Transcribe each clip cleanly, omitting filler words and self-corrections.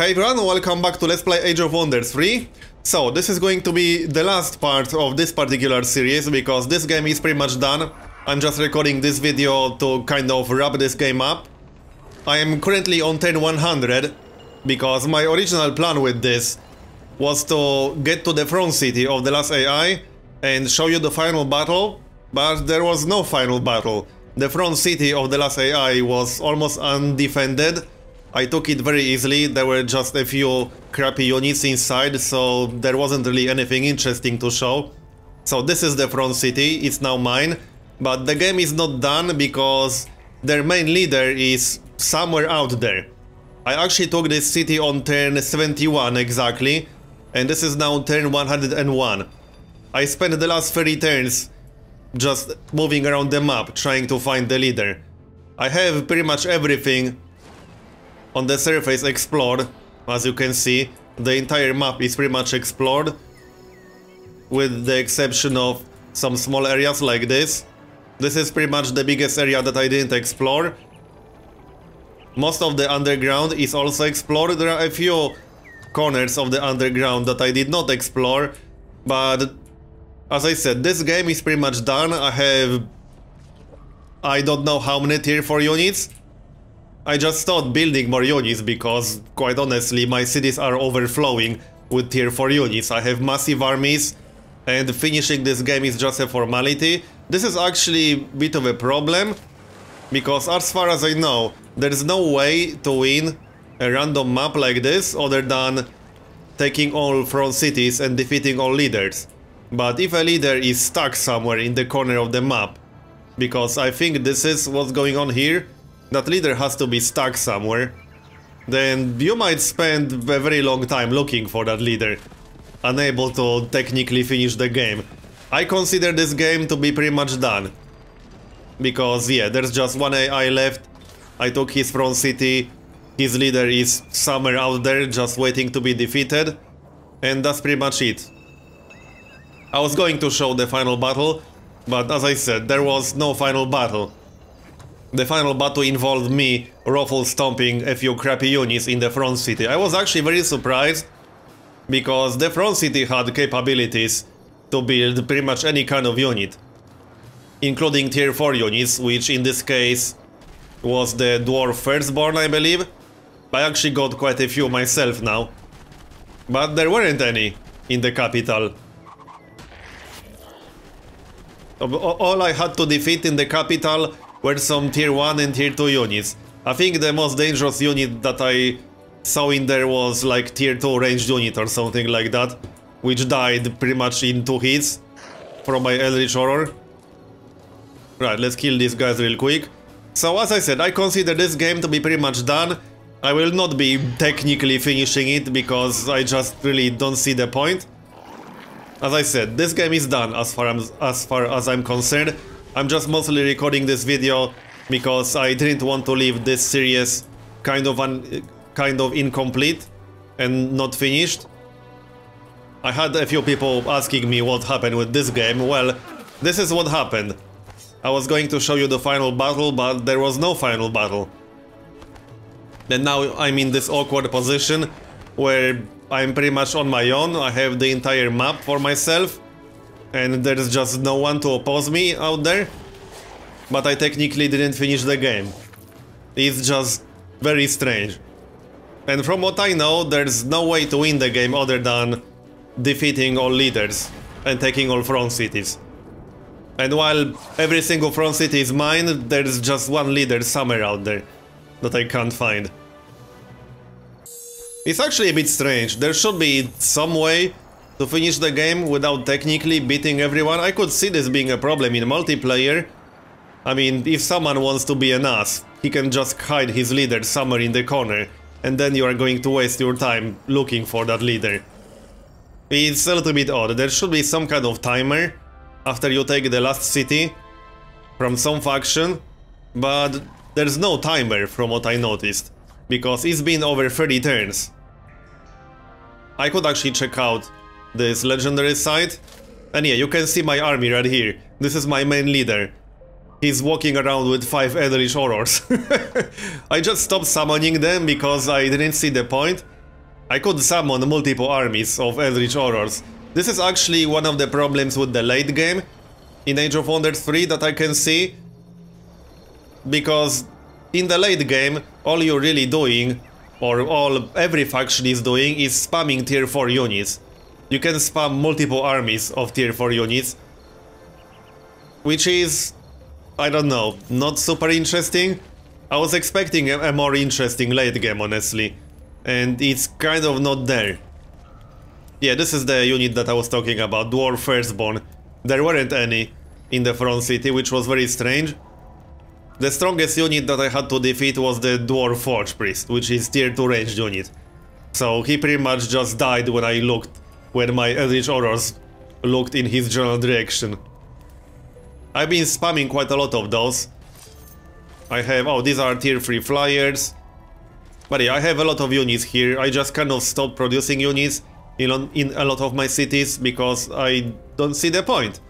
Hey everyone, welcome back to Let's Play Age of Wonders 3. So, this is going to be the last part of this particular series, because this game is pretty much done. I'm just recording this video to kind of wrap this game up. I am currently on turn 100, because my original plan with this was to get to the front city of the last AI and show you the final battle, but there was no final battle. The front city of the last AI was almost undefended. I took it very easily. There were just a few crappy units inside, so there wasn't really anything interesting to show. So this is the front city, it's now mine, but the game is not done because their main leader is somewhere out there. I actually took this city on turn 71 exactly, and this is now turn 101. I spent the last 30 turns just moving around the map trying to find the leader. I have pretty much everything on the surface explored. As you can see, the entire map is pretty much explored, with the exception of some small areas like this. This is pretty much the biggest area that I didn't explore. Most of the underground is also explored. There are a few corners of the underground that I did not explore, but as I said, this game is pretty much done. I don't know how many tier 4 units. I just started building more units because, quite honestly, my cities are overflowing with tier 4 units. I have massive armies, and finishing this game is just a formality. This is actually a bit of a problem, because as far as I know, there's no way to win a random map like this other than taking all front cities and defeating all leaders. But if a leader is stuck somewhere in the corner of the map, because I think this is what's going on here, that leader has to be stuck somewhere, then you might spend a very long time looking for that leader, unable to technically finish the game. I consider this game to be pretty much done, because yeah, there's just one AI left. I took his front city, his leader is somewhere out there just waiting to be defeated, and that's pretty much it. I was going to show the final battle, but as I said, there was no final battle. The final battle involved me ruffle stomping a few crappy units in the front city. I was actually very surprised, because the front city had capabilities to build pretty much any kind of unit, including tier 4 units, which in this case was the dwarf firstborn, I believe. I actually got quite a few myself now, but there weren't any in the capital. All I had to defeat in the capital were some tier 1 and tier 2 units. I think the most dangerous unit that I saw in there was like tier 2 ranged unit or something like that, which died pretty much in 2 hits from my Eldritch Horror. Right, let's kill these guys real quick. So as I said, I consider this game to be pretty much done. I will not be technically finishing it because I just really don't see the point. As I said, this game is done as far as I'm concerned. I'm just mostly recording this video because I didn't want to leave this series kind of incomplete and not finished. I had a few people asking me what happened with this game. Well, this is what happened. I was going to show you the final battle, but there was no final battle. And now I'm in this awkward position where I'm pretty much on my own. I have the entire map for myself, and there's just no one to oppose me out there. But I technically didn't finish the game. It's just very strange. And from what I know, there's no way to win the game other than defeating all leaders and taking all front cities. And while every single front city is mine, there's just one leader somewhere out there that I can't find. It's actually a bit strange. There should be some way to finish the game without technically beating everyone. I could see this being a problem in multiplayer. I mean, if someone wants to be an ass, he can just hide his leader somewhere in the corner, and then you are going to waste your time looking for that leader. It's a little bit odd. There should be some kind of timer after you take the last city from some faction, but there's no timer from what I noticed, because it's been over 30 turns. I could actually check out this legendary site, and yeah, you can see my army right here. This is my main leader. He's walking around with 5 Eldritch Horrors. I just stopped summoning them because I didn't see the point. I could summon multiple armies of Eldritch Horrors. This is actually one of the problems with the late game in Age of Wonders 3 that I can see. Because in the late game, all you're really doing, or every faction is doing, is spamming tier 4 units. You can spam multiple armies of tier 4 units, which is, I don't know, not super interesting. I was expecting a more interesting late game, honestly, and it's kind of not there. Yeah, this is the unit that I was talking about, Dwarf Firstborn. There weren't any in the front city, which was very strange. The strongest unit that I had to defeat was the Dwarf Forge Priest, which is tier 2 ranged unit. So he pretty much just died when I looked, when my Eldritch Horrors looked in his general direction. I've been spamming quite a lot of those. I have, oh, these are tier 3 flyers. But yeah, I have a lot of units here. I just kind of stopped producing units in a lot of my cities because I don't see the point.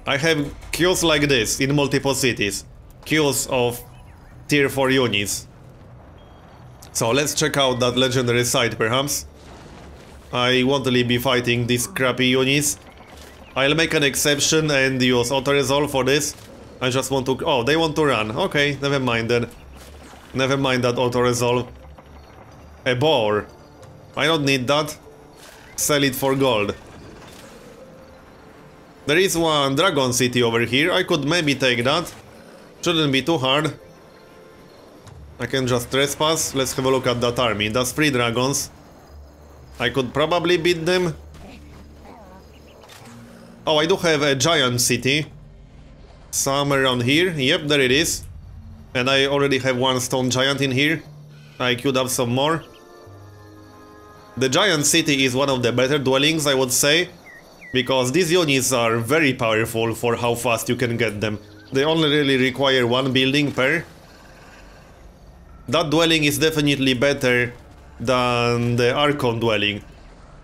I have queues like this in multiple cities. Queues of tier 4 units. So let's check out that legendary site perhaps. I won't really be fighting these crappy units. I'll make an exception and use auto-resolve for this. I just want to... oh, they want to run. Okay, never mind then. Never mind that auto-resolve. A boar. I don't need that. Sell it for gold. There is one dragon city over here. I could maybe take that. Shouldn't be too hard. I can just trespass. Let's have a look at that army. That's 3 dragons. I could probably beat them. Oh, I do have a giant city. Somewhere around here. Yep, there it is. And I already have one stone giant in here. I queued up some more. The giant city is one of the better dwellings, I would say. Because these units are very powerful for how fast you can get them. They only really require 1 building per. That dwelling is definitely better than the Archon dwelling.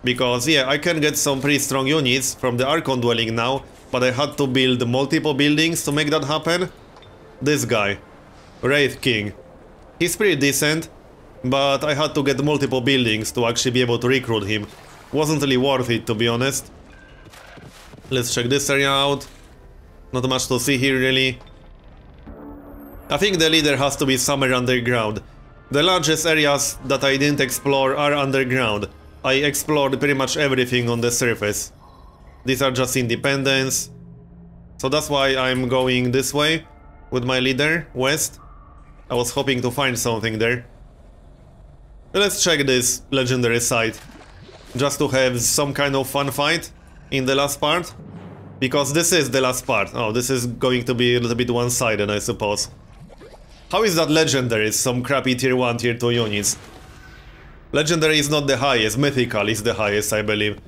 Because yeah, I can get some pretty strong units from the Archon dwelling now. But I had to build multiple buildings to make that happen. This guy, Wraith King. He's pretty decent, but I had to get multiple buildings to actually be able to recruit him. Wasn't really worth it, to be honest. Let's check this area out. Not much to see here, really. I think the leader has to be somewhere underground. The largest areas that I didn't explore are underground. I explored pretty much everything on the surface. These are just independents. So that's why I'm going this way with my leader, west. I was hoping to find something there. Let's check this legendary site. Just to have some kind of fun fight in the last part. Because this is the last part. Oh, this is going to be a little bit one-sided, I suppose. How is that legendary? Some crappy tier 1, tier 2 units. Legendary is not the highest, mythical is the highest, I believe.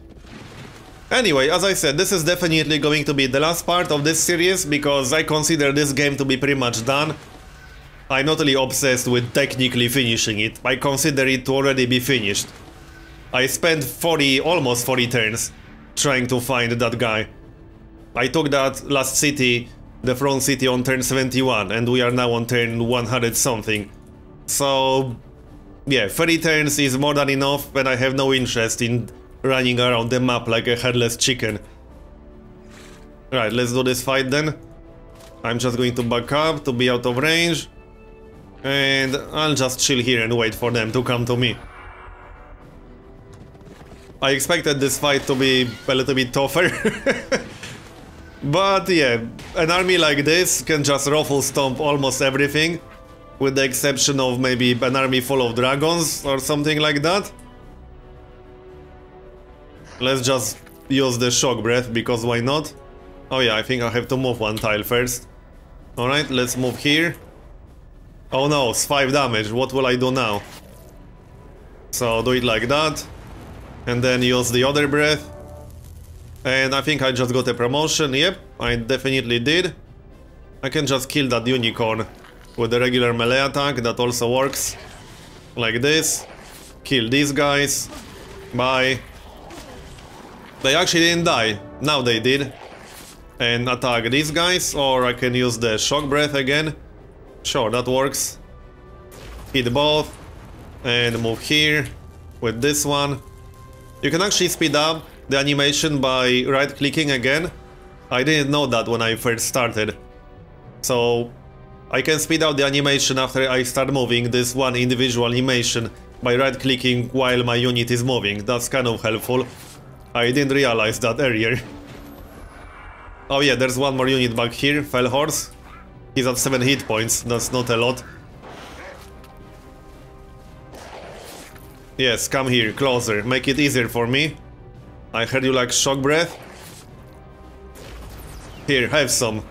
Anyway, as I said, this is definitely going to be the last part of this series, because I consider this game to be pretty much done. I'm not really obsessed with technically finishing it, I consider it to already be finished. I spent almost 40 turns trying to find that guy. I took that last city, the front city, on turn 71, and we are now on turn 100 something. So yeah, 30 turns is more than enough, and I have no interest in running around the map like a headless chicken. Right, let's do this fight then. I'm just going to back up to be out of range. And I'll just chill here and wait for them to come to me. I expected this fight to be a little bit tougher. But yeah, an army like this can just ruffle stomp almost everything. With the exception of maybe an army full of dragons or something like that. Let's just use the shock breath, because why not? Oh yeah, I think I have to move one tile first. Alright, let's move here. Oh no, it's 5 damage, what will I do now? So do it like that. And then use the other breath. And I think I just got a promotion, yep, I definitely did. I can just kill that unicorn with the regular melee attack, that also works. Like this. Kill these guys. Bye. They actually didn't die, now they did. And attack these guys, or I can use the shock breath again. Sure, that works. Hit both. And move here with this one. You can actually speed up the animation by right-clicking again. I didn't know that when I first started. So I can speed up the animation after I start moving this one individual animation by right-clicking while my unit is moving. That's kind of helpful. I didn't realize that earlier. Oh yeah, there's one more unit back here, Fell Horse. He's at 7 hit points, that's not a lot. Yes, come here, closer, make it easier for me. I heard you like shock breath. Here, have some.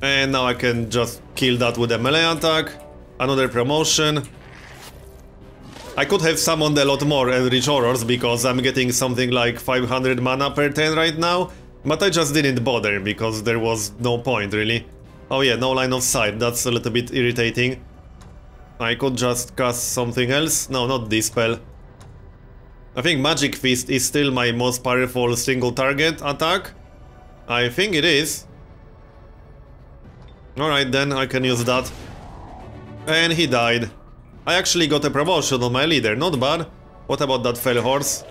And now I can just kill that with a melee attack. Another promotion. I could have summoned a lot more Eldritch Horrors because I'm getting something like 500 mana per turn right now. But I just didn't bother because there was no point really. Oh yeah, no line of sight, that's a little bit irritating. I could just cast something else. No, not this spell. I think Magic Fist is still my most powerful single target attack. I think it is. Alright then, I can use that. And he died. I actually got a promotion on my leader, not bad. What about that Fell Horse?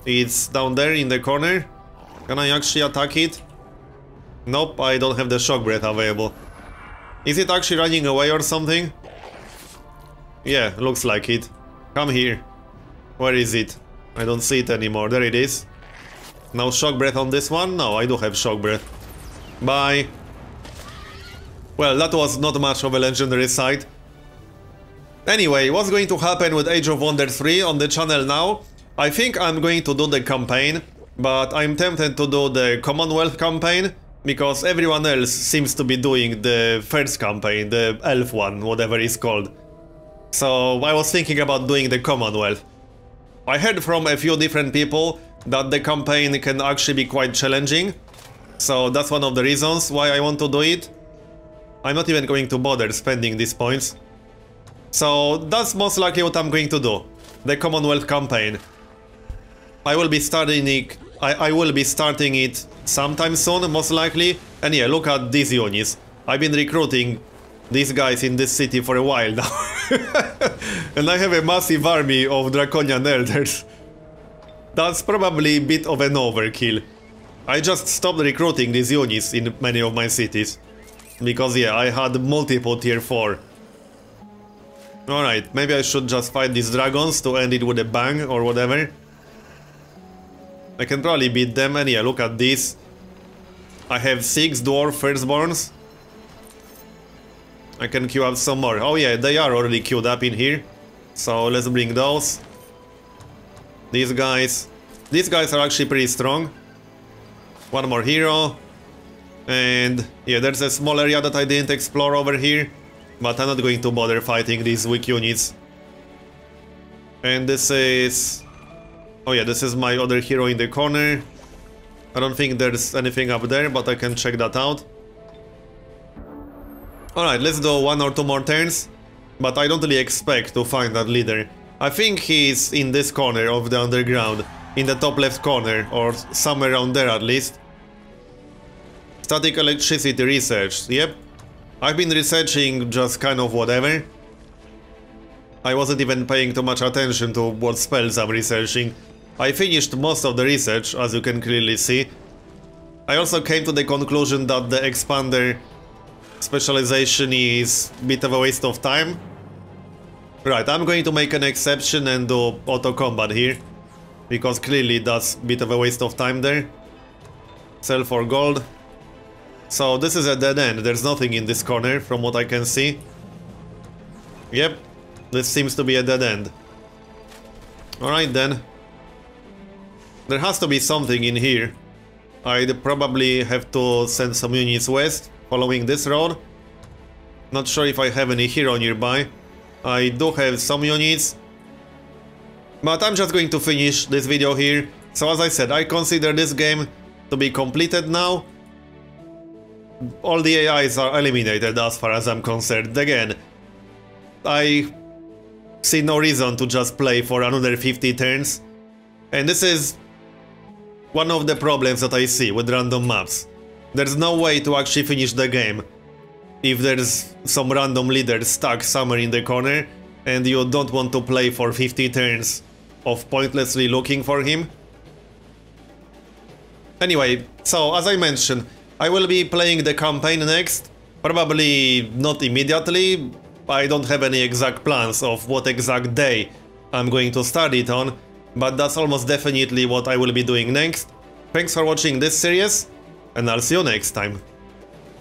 It's down there in the corner. Can I actually attack it? Nope, I don't have the shock breath available. Is it actually running away or something? Yeah, looks like it. Come here. Where is it? I don't see it anymore. There it is. Now shock breath on this one? No, I do have shock breath. Bye. Well, that was not much of a legendary sight. Anyway, what's going to happen with Age of Wonders 3 on the channel now? I think I'm going to do the campaign, but I'm tempted to do the Commonwealth campaign, because everyone else seems to be doing the first campaign, the elf one, whatever it's called. So I was thinking about doing the Commonwealth. I heard from a few different people that the campaign can actually be quite challenging, so that's one of the reasons why I want to do it. I'm not even going to bother spending these points. So that's most likely what I'm going to do, the Commonwealth campaign. I will be starting it sometime soon, most likely. And yeah, look at these units. I've been recruiting these guys in this city for a while now. And I have a massive army of Draconian Elders. That's probably a bit of an overkill. I just stopped recruiting these units in many of my cities. Because yeah, I had multiple tier 4. Alright, maybe I should just fight these dragons to end it with a bang or whatever. I can probably beat them, and yeah, look at this. I have 6 dwarf firstborns. I can queue up some more. Oh yeah, they are already queued up in here. So let's bring those. These guys are actually pretty strong. One more hero. And yeah, there's a small area that I didn't explore over here. But I'm not going to bother fighting these weak units. And this is... oh yeah, this is my other hero in the corner. I don't think there's anything up there, but I can check that out. Alright, let's do 1 or 2 more turns. But I don't really expect to find that leader. I think he's in this corner of the underground. In the top left corner, or somewhere around there at least. Static electricity research, yep. I've been researching just kind of whatever. I wasn't even paying too much attention to what spells I'm researching. I finished most of the research, as you can clearly see. I also came to the conclusion that the expander specialization is a bit of a waste of time. Right, I'm going to make an exception and do auto combat here. Because clearly that's a bit of a waste of time there. Sell for gold. So this is a dead end, there's nothing in this corner from what I can see. Yep, this seems to be a dead end. Alright then. There has to be something in here. I'd probably have to send some units west, following this road. Not sure if I have any hero nearby. I do have some units. But I'm just going to finish this video here. So as I said, I consider this game to be completed now. All the AIs are eliminated as far as I'm concerned. Again, I see no reason to just play for another 50 turns. And this is one of the problems that I see with random maps. There's no way to actually finish the game if there's some random leader stuck somewhere in the corner. and you don't want to play for 50 turns of pointlessly looking for him. Anyway, so as I mentioned, I will be playing the campaign next. Probably not immediately. I don't have any exact plans of what exact day I'm going to start it on, but that's almost definitely what I will be doing next. Thanks for watching this series, and I'll see you next time.